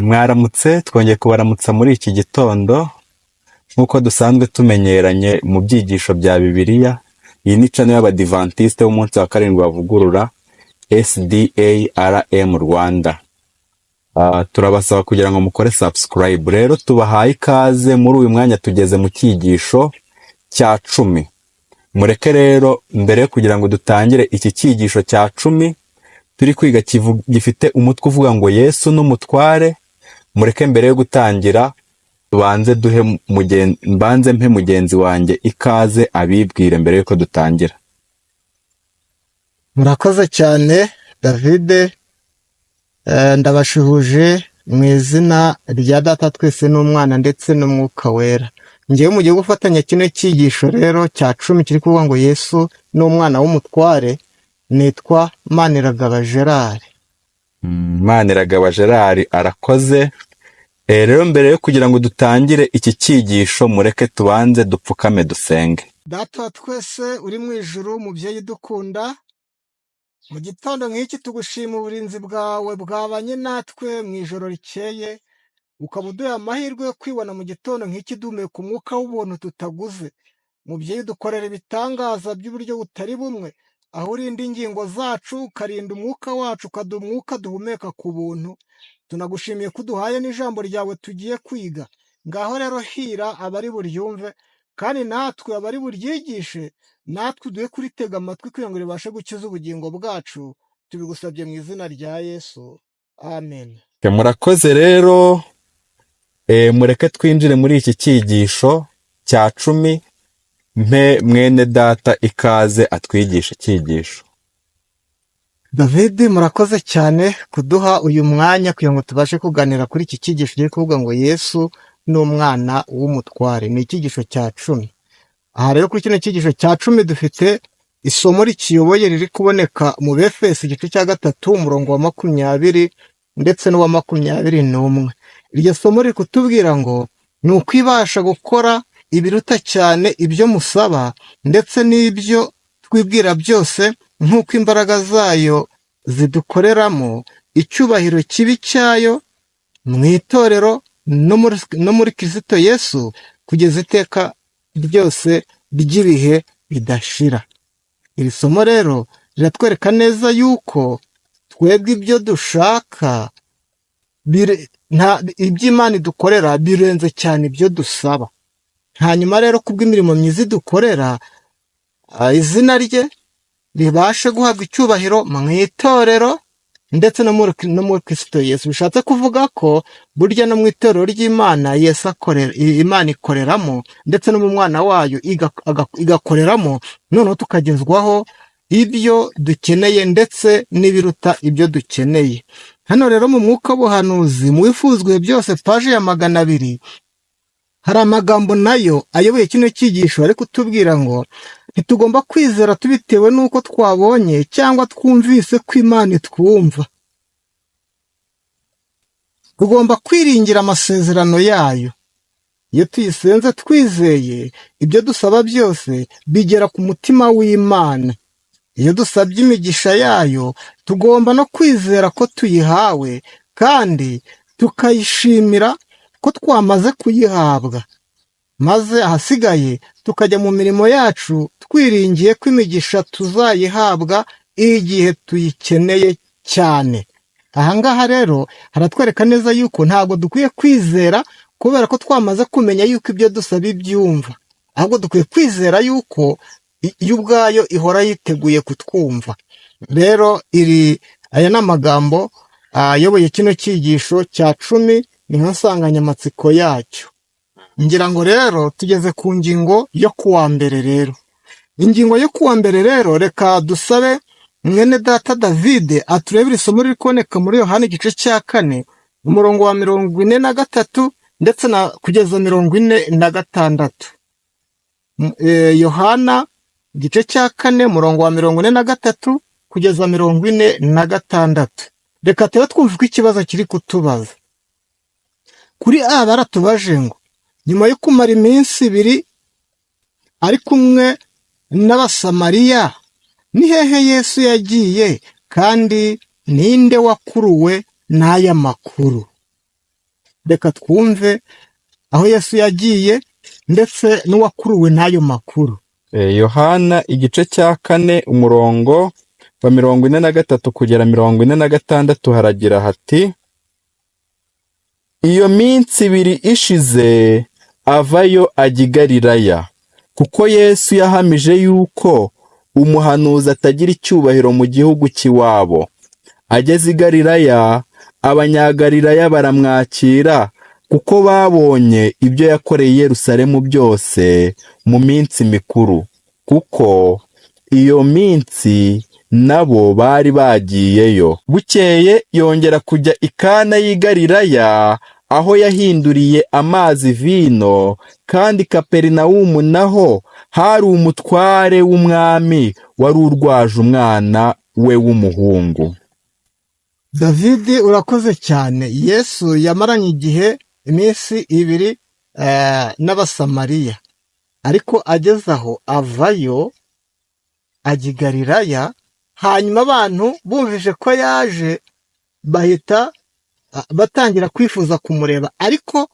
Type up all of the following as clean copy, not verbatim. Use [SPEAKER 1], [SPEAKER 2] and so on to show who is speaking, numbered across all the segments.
[SPEAKER 1] Mwaramutse, twongeye kubaramutsa muri iki gitondo nk'uko dusanzwe tumenyeranye mu byigisho bya Bibiliya. Iyi ni channel y'Abadivantisite b'umunsi wa karindwi bavugurura SDARM Rwanda. Turabasaba kugira ngo mukore subscribe. Rero tubahaye ikaze muri uyu mwanya, tugeze mu cyigisho cya 10. Mureke rero mbere kugira ngo dutangire iki cyigisho cya 10 turi kwiga gifite umutwe uvuga ngo Yesu n'umutware. Mureke mbere yo gutangira mbanze mpe mugenzi wanjye ikaze abibwire mbere yuko dutangira.
[SPEAKER 2] Murakoze cyane David, ndabashuhuje mu izina rya Data twese n'Umwana ndetse n'Umwuka Wera. Ngiye mugiye gufatanya kino cyigisho rero cya 10 kiri kuvuga ngo Yesu n'Umwana w'umutware. Nitwa Maniragaba Gerard.
[SPEAKER 1] Maniragaba Gerard arakoze. Rero mbere yo kugira ngo dutangire iki cyigisho, mureke tubanze dupfukame dusenge.
[SPEAKER 2] Data twese uri mu ijuru, mubyeyi dukunda, mu gitondo nk'iki tugushima uburinzi bwawe bwabanye natwe mu ijoro rikeye, ukaba uduha amahirwe yo kwibona mu gitondo nk'iki duhumeka umwuka w'ubuntu tutaguze. Mubyeyi dukorera ibitangaza by'uburyo butari bumwe, aho urinda ingingo zacu, ukarinda umwuka wacu, ukaduha umwuka duhumeka ku buntu. Tunagushimiye ko uduhaye n'ijambo ryawe tugiye kwiga. Ngaho rero hira abari buryumve, kandi natwe abari buryigishe, natwe uduhe kuritega amatwi kugira ngo ribashe gukiza ubugingo bwacu. Tubigusabye mu izina rya Yesu, amen.
[SPEAKER 1] Murakoze rero, mureke twinjire muri iki cyigisho cya 10. Mpe mwene data ikaze atwigisha icyigisho.
[SPEAKER 2] David, murakoze cyane kuduha uyu mwanya kugira ngo tubashe kuganira kuri iki cyigisho kiri kuvuga ngo Yesu n'Umwana w'umutware. Ni icyigisho cya 10. Aha rero kuri kino cyigisho cya 10 dufite isomo rikiyoboye riri kuboneka mu Befeso igice cya 3 umurongo wa 20 ndetse n'uwa 21. Iryo somo riri kutubwira ngo ni ukwibasha gukora ibiruta cyane ibyo musaba ndetse n'ibyo twibwira byose, nk'uko imbaraga zayo zidukoreramo icyubahiro kibi cyayo mu itorero no muri Kristo Yesu kugeza iteka ryose ry'ibihe bidashira. Iri somo rero riratwereka neza yuko twebwe ibyo dushaka iby'Imana idukorera birenze cyane ibyo dusaba. Hanyuma rero kubw'imirimo myiza dukorera, izina rye ribashe guhabwa icyubahiro mu itorero ndetse no muri Kristo Yesu. Bishatse kuvuga ko burya no mu itorero ry'Imana Yesu akorera, Imana ikoreramo, ndetse no mu mwana wayo igakoreramo, noneho tukagezwaho ibyo dukeneye ndetse n'ibiruta ibyo dukeneye. Hano rero mu mwuka w'ubuhanuzi mu wifuzwe byose paje ya 200 hari amagambo nayo ayoboye kino cyigisho ari kutubwira ngo ntitugomba kwizera tubitewe n'uko twabonye cyangwa twumvise ko Imana itwumva. Tugomba kwiringira amasezerano yayo. Iyo tuyisenze twizeye, ibyo dusaba byose bigera ku mutima w'Imana. Iyo dusabye imigisha yayo, tugomba no kwizera ko tuyihawe kandi tukayishimira ko twamaze kuyihabwa, maze ahasigaye tukajya mu mirimo yacu twiringiye ko imigisha tuzayihabwa igihe tuyikeneye cyane. Ahangaha rero haratwereka neza yuko ntabwo dukwiye kwizera kubera ko twamaze kumenya yuko ibyo dusaba ibyumva, ahubwo dukwiye kwizera yuko yo ubwayo ihora yiteguye kutwumva. Rero aya ni amagambo ayoboye kino cyigisho cya 10 ni nk'insanganyamatsiko yacyo. Ngira ngo rero tugeze ku ngingo yo kuwa mbere rero. Ingingo yo kuwa mbere rero, reka dusabe mwene data David aturebere isomo riri kuboneka muri Yohana igice cya 4 umurongo wa 43 ndetse na kugeza 46. Yohana igice cya 4 umurongo wa 43 kugeza 46. Reka tube twumva ko ikibazo kiri kutubaza. Kuri baratubaje ngo nyuma yo kumara iminsi 2 ari kumwe n'Abasamariya, ni hehe Yesu yagiye kandi ninde wakuruwe n'aya makuru? reka twumve aho Yesu yagiye ndetse n'uwakuruwe n'ayo makuru.
[SPEAKER 1] Yohana igice cya 4 umurongo wa 43 kugera 46 haragira hati: iyo minsi 2 ishize avayo ajya i Galilaya, kuko Yesu yahamije yuko umuhanuzi atagira icyubahiro mu gihugu cy'iwabo. Ageze i Galilaya, abanyagalilaya baramwakira, kuko babonye ibyo yakoreye i Yerusalemu byose mu minsi mikuru, kuko iyo minsi nabo bari bagiyeyo. Bukeye yongera kujya i Kana y'i Galilaya, aho yahinduriye amazi vino, kandi Kaperinawumu naho hari umutware w'umwami wari urwaje umwana we w'umuhungu.
[SPEAKER 2] David, urakoze cyane. Yesu yamaranye igihe iminsi 2 n'abasamariya, ariko ageze aho avayo ajya i Galilaya. Hanyuma abantu bumvise ko yaje bahita batangira kwifuza kumureba, ariko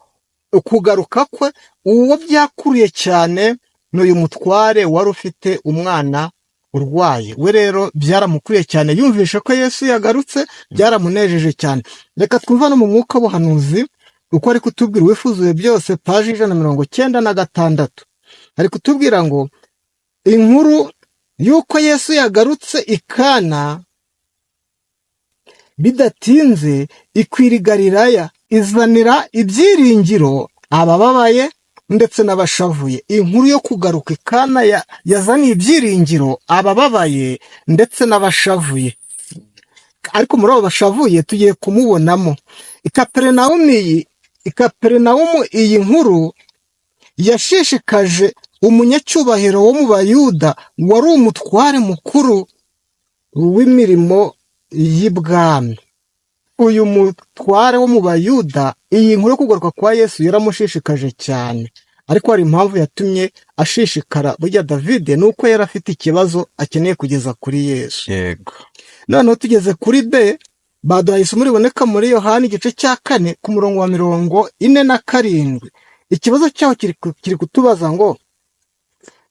[SPEAKER 2] ukugaruka kwe uwo byakuruye cyane n'uyu mutware wari ufite umwana urwaye. We rero byaramukuriye cyane, yumvishe ko Yesu yagarutse, byaramunejeje cyane. Reka twumva no mu mwuka w'ubuhanuzi uko ari kutubwira uwifuzuye byose, paji 196. ari kutubwira ngo inkuru yuko Yesu yagarutse i Kana bidatinze ikwira i Galilaya, izanira ibyiringiro abababaye ndetse n'abashavuye. Inkuru yo kugaruka i Kana yazaniye ibyiringiro abababaye ndetse n'abashavuye, ariko muri abo bashavuye tugiye kumubonamo i Kaperinawumu. Iyi nkuru yashishikaje umunyacyubahiro wo mu Bayuda wari umutware mukuru w'imirimo y'ibwami. Uyu mutware wo mu Bayuda, iyi nkuru yo kugaruka kwa Yesu yaramushishikaje cyane, ariko hari impamvu yatumye ashishikara. Burya David nuko yari afite ikibazo akeneye kugeza kuri Yesu.
[SPEAKER 1] Yego.
[SPEAKER 2] Noneho tugeze kuri B, baduhaye isomo riboneka muri Yohana igice cya 4 ku murongo wa 47. Ikibazo cyaho kiri kutubaza ngo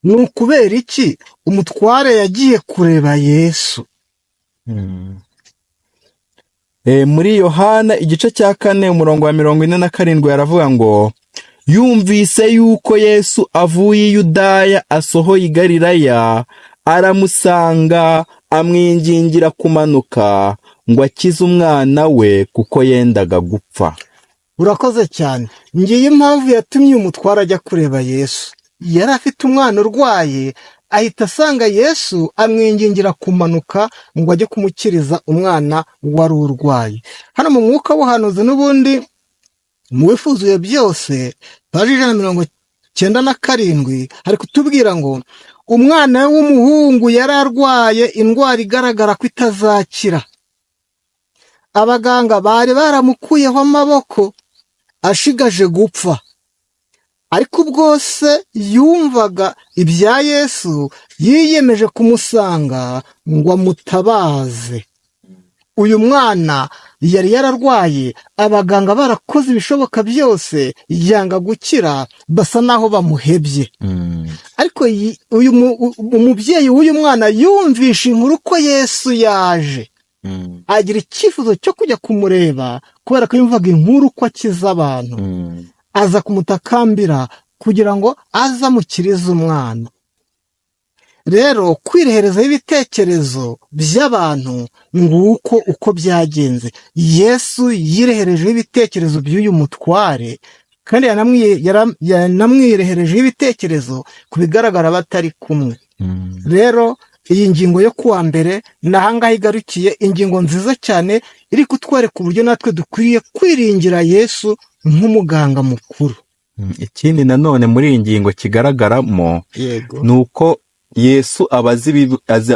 [SPEAKER 2] ni ukubera iki umutware yagiye kureba Yesu.
[SPEAKER 1] Muri Yohana igice cya 4 umurongo wa 47 yaravuga ngo yumvise yuko Yesu avuye i Yudaya asohoye i Galilaya, aramusanga amwingingira kumanuka ngo akize umwana we kuko yendaga gupfa.
[SPEAKER 2] Urakoze cyane. Ngiye impamvu yatumye umutware ajya kureba Yesu. Yari afite umwana urwaye, ahita asanga Yesu amwingingira kumanuka ngo ajye kumukiriza umwana wari urwaye. Hano mu mwuka w'ubuhanuzi n'ubundi mu wifuzuye byose, paji 197 hari kutubwira ngo umwana w'umuhungu yari arwaye indwara igaragara ko itazakira. Abaganga bari baramukuyeho amaboko, ashigaje gupfa. Ariko bwose yumvaga ibya Yesu, yiyemeje kumusanga ngo amutabaze. Uyu mwana yari yararwaye, abaganga barakoze ibishoboka byose, yanga gukira, basa naho bamuhebye. Ariko uyu umubyeyi w'uyu mwana yumvisha inkuru ko Yesu yaje, agira icyifuzo cyo kujya kumureba kubera ko yumvaga inkuru ko akiza abantu. Aza kumutakambira kugira ngo aze amukirize umwana. Rero kwireherezaho ibitekerezo by'abantu nguko uko byagenze. Yesu yireherejeho ibitekerezo by'uyu mutware, kandi yanamwireherejeho ibitekerezo ku bigaragara batari kumwe. Rero iyi ngingo yo kuwa mbere nahangaha igarukiye, ingingo nziza cyane iri kutwereka uburyo natwe dukwiriye kwiringira Yesu nk'umuganga mukuru.
[SPEAKER 1] Ikindi nanone muri iyi ngingo kigaragaramo ni uko Yesu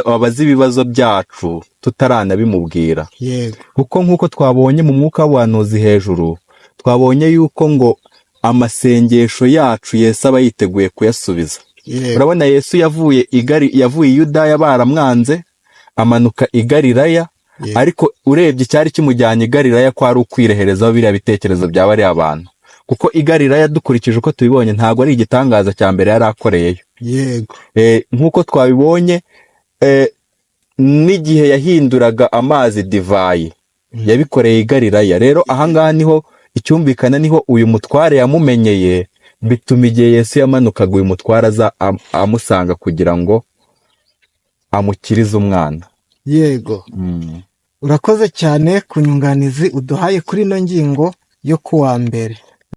[SPEAKER 1] abazi ibibazo byacu tutaranabimubwira. Kuko nk'uko twabonye mu mwuka w'ubuhanuzi hejuru, twabonye yuko ngo amasengesho yacu Yesu aba yiteguye kuyasubiza. Urabona Yesu yavuye i Yudaya baramwanze, amanuka i Galilaya,
[SPEAKER 2] Yego.
[SPEAKER 1] ariko urebye icyari kimujyanye i Galilaya ko ari ukwireherezaho biriya bitekerezo byaba ari abantu, kuko i Galilaya dukurikije uko tubibonye ntabwo ari igitangaza cya mbere yari akoreyeyo.
[SPEAKER 2] Yego.
[SPEAKER 1] Nk'uko twabibonye n'igihe yahinduraga amazi divayi yabikoreye i Galilaya. Rero ahangaha niho icyumvikana, niho uyu mutware yamumenyeye, bituma igihe Yesu yamanukaga uyu mutware aza amusanga kugira ngo amukirize umwana.
[SPEAKER 2] Yego. Urakoze cyane ku nyunganizi uduhaye kuri ino ngingo yo kuwa mbere.